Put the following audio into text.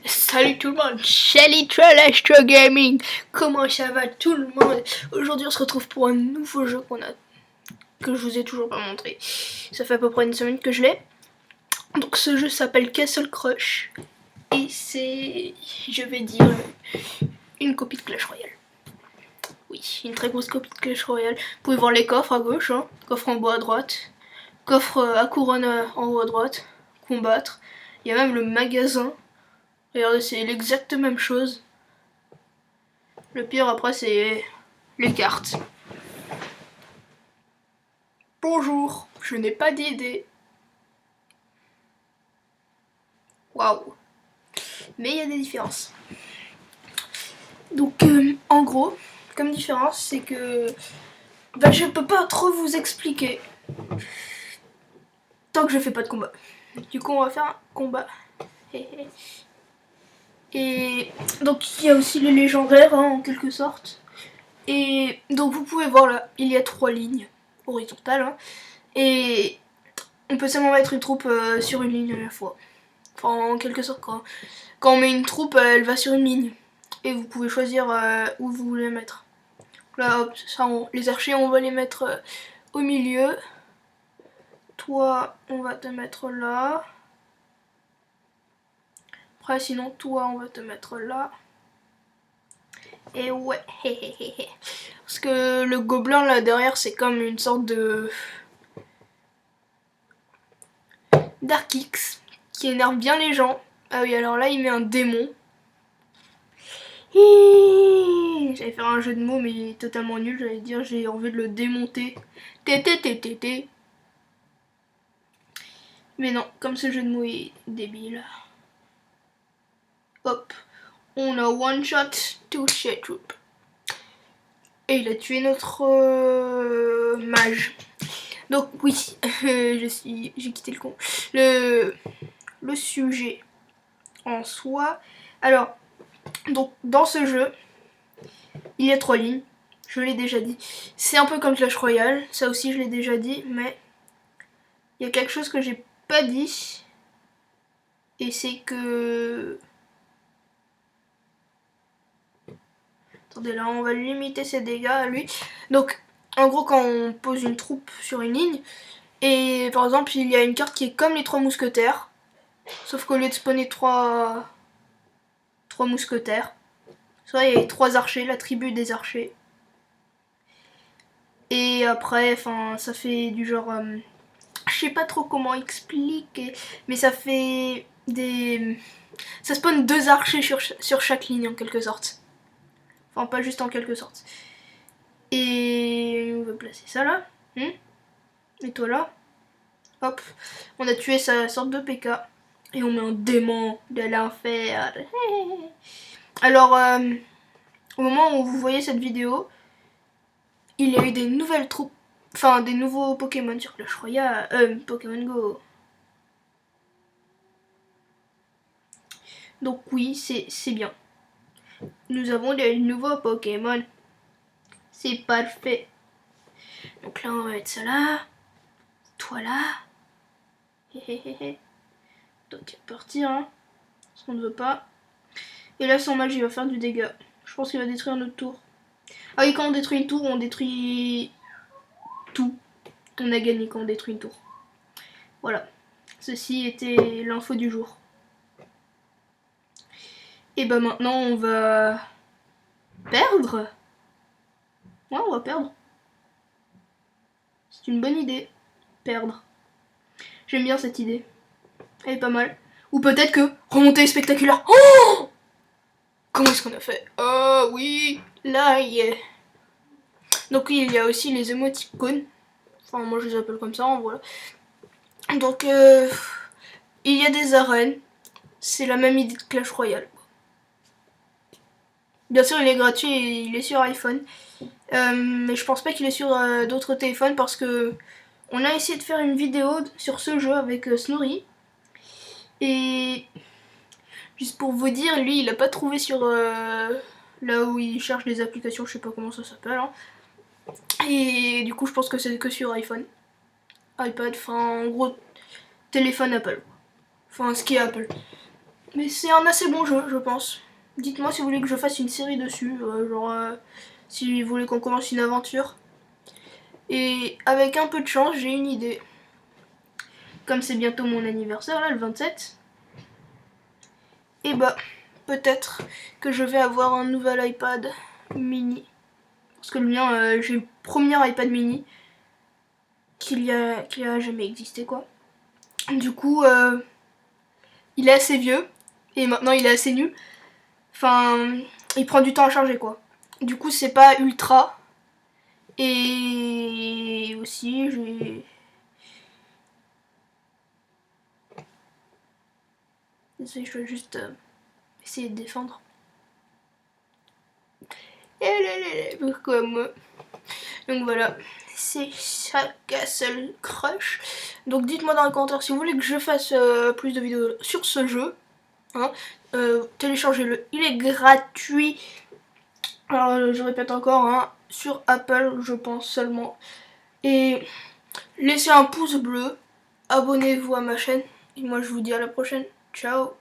Salut tout le monde, c'est Little Gaming. Comment ça va tout le monde? Aujourd'hui on se retrouve pour un nouveau jeu que je vous ai toujours pas montré. Ça fait à peu près une semaine que je l'ai. Donc ce jeu s'appelle Castle Crush. Et c'est, je vais dire, une copie de Clash Royale. Oui, une très grosse copie de Clash Royale. Vous pouvez voir les coffres à gauche, hein. Coffre en bois à droite. Coffre à couronne en haut à droite. Combattre. Il y a même le magasin. Regardez, c'est l'exacte même chose. Le pire après c'est les cartes. Bonjour, je n'ai pas d'idée. Waouh. Mais il y a des différences. Donc en gros, comme différence, c'est que je peux pas trop vous expliquer tant que je fais pas de combat. Du coup on va faire un combat. Et donc il y a aussi les légendaires, hein, en quelque sorte. Et donc vous pouvez voir là, il y a 3 lignes horizontales, hein, et on peut seulement mettre une troupe sur une ligne à la fois. Enfin, en quelque sorte, quand on met une troupe, elle va sur une ligne. Et vous pouvez choisir où vous voulez mettre. Là, hop, ça, les archers, on va les mettre au milieu. Toi, on va te mettre là. Après, sinon, toi, on va te mettre là. Et ouais, parce que le gobelin là derrière, c'est comme une sorte de Dark X qui énerve bien les gens. Ah oui, alors là, il met un démon. J'allais faire un jeu de mots, mais il est totalement nul. J'allais dire, j'ai envie de le démonter. Tétététété. Mais non, comme ce jeu de mots est débile. Hop, on a one shot to shit troop. Et il a tué notre mage. Donc oui, j'ai quitté le con. Le sujet en soi. Alors, donc dans ce jeu, il y a 3 lignes. Je l'ai déjà dit. C'est un peu comme Clash Royale. Ça aussi, je l'ai déjà dit. Mais il y a quelque chose que j'ai pas dit. Et c'est que... Attendez, là, on va limiter ses dégâts à lui. Donc, en gros, quand on pose une troupe sur une ligne, et par exemple, il y a une carte qui est comme les 3 mousquetaires. Sauf qu'au lieu de spawner 3 mousquetaires, soit il y a les 3 archers, la tribu des archers. Et après, enfin, ça fait du genre... je sais pas trop comment expliquer, mais ça fait des... Ça spawn 2 archers sur chaque ligne en quelque sorte. Enfin, pas juste en quelque sorte. Et on va placer ça là. Et toi là. Hop. On a tué sa sorte de PK. Et on met un démon de l'enfer. Alors, au moment où vous voyez cette vidéo, il y a eu des nouvelles troupes. Enfin, des nouveaux Pokémon sur Clash Royale. Pokémon Go. Donc oui, c'est bien. Nous avons des nouveaux Pokémon. C'est parfait. Donc là, on va mettre ça là. Toi là. Donc, il va partir, hein. Parce qu'on ne veut pas. Et là, son mage, il va faire du dégât. Je pense qu'il va détruire notre tour. Ah oui, quand on détruit une tour, on détruit tout. On a gagné quand on détruit une tour. Voilà. Ceci était l'info du jour. Et bah maintenant, on va perdre. Ouais, on va perdre. C'est une bonne idée. Perdre. J'aime bien cette idée. Elle est pas mal. Ou peut-être que remonter spectaculaire. Oh! Comment est-ce qu'on a fait? Oh oui, là il est. Donc oui, il y a aussi les émoticônes. Enfin, moi je les appelle comme ça, en voilà. Donc il y a des arènes. C'est la même idée de Clash Royale. Bien sûr, il est gratuit et il est sur iPhone. Mais je pense pas qu'il est sur d'autres téléphones parce que on a essayé de faire une vidéo sur ce jeu avec Snorri. Et juste pour vous dire, lui, il a pas trouvé sur là où il cherche les applications, je sais pas comment ça s'appelle. Hein. Et du coup, je pense que c'est que sur iPhone, iPad, enfin, en gros, téléphone Apple. Enfin, ce qui est Apple. Mais c'est un assez bon jeu, je pense. Dites-moi si vous voulez que je fasse une série dessus, si vous voulez qu'on commence une aventure. Et avec un peu de chance, j'ai une idée. Comme c'est bientôt mon anniversaire, là, le 27, et bah, peut-être que je vais avoir un nouvel iPad mini. Parce que le mien, j'ai le premier iPad mini qu'il a jamais existé, quoi. Du coup, il est assez vieux, et maintenant il est assez nul. Enfin, il prend du temps à charger, quoi. Du coup, c'est pas ultra. Et aussi, j'ai... Je dois juste essayer de défendre. Pourquoi moi? Donc voilà, c'est ça Castle Crush. Donc dites-moi dans les commentaires si vous voulez que je fasse plus de vidéos sur ce jeu. Hein. Téléchargez-le, il est gratuit. Alors je répète encore, hein, sur Apple je pense seulement. Et laissez un pouce bleu, abonnez-vous à ma chaîne. Et moi je vous dis à la prochaine. Ciao.